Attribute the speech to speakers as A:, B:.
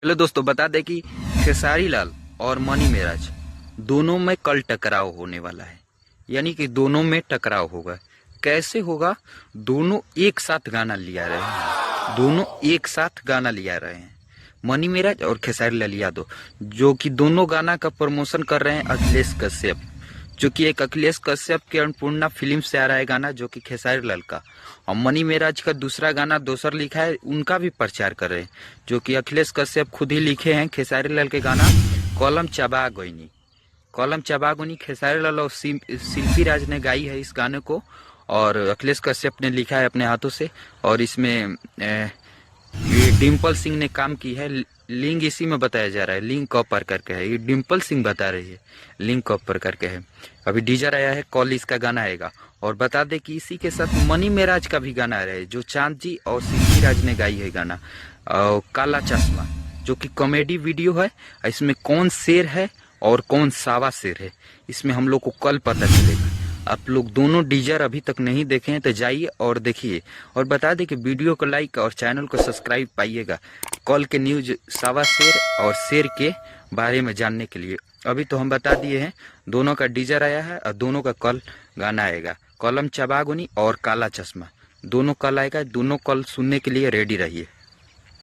A: Hello दोस्तों, बता दें कि खेसारी लाल और मनी मेराज दोनों में कल टकराव होने वाला है। यानी कि दोनों में टकराव होगा। कैसे होगा? दोनों एक साथ गाना लिया रहे हैं। दोनों एक साथ गाना लिया रहे हैं, मनी मेराज और खेसारी लाल यादव, जो कि दोनों गाना का प्रमोशन कर रहे हैं अखिलेश कश्यप। जो कि एक अखिलेश कश्यप के अन्नपूर्णा फिल्म से आ रहा है गाना, जो कि खेसारी लाल का, और मनी मेराज का दूसरा गाना दोसर लिखा है, उनका भी प्रचार कर रहे हैं, जो कि अखिलेश कश्यप खुद ही लिखे हैं। खेसारी लाल के गाना कलम चबा गोइनी, कलम चबा गोइनी खेसारी लाल और शिल्पी राज ने गाई है इस गाने को, और अखिलेश कश्यप ने लिखा है अपने हाथों से। और इसमें ये डिम्पल सिंह ने काम की है। लिंक इसी में बताया जा रहा है, लिंक कॉपर करके है, ये डिम्पल सिंह बता रही है, लिंक कॉपर करके है। अभी डीजर आया है, कॉल इसका गाना आएगा। और बता दे कि इसी के साथ मनी मेराज का भी गाना आ रहा है, जो चांद जी और शिल्पी राज ने गाई है गाना, काला चश्मा, जो कि कॉमेडी वीडियो है। इसमें कौन शेर है और कौन सावा शेर है, इसमें हम लोग को कल पता चलेगा। आप लोग दोनों डीजर अभी तक नहीं देखे हैं तो जाइए और देखिए। और बता दें कि वीडियो को लाइक और चैनल को सब्सक्राइब पाइएगा कल के न्यूज सावा शेर और शेर के बारे में जानने के लिए। अभी तो हम बता दिए हैं, दोनों का डीजर आया है और दोनों का कल गाना आएगा, कलम चबागुनी और काला चश्मा, दोनों कल आएगा। दोनों कल सुनने के लिए रेडी रहिए।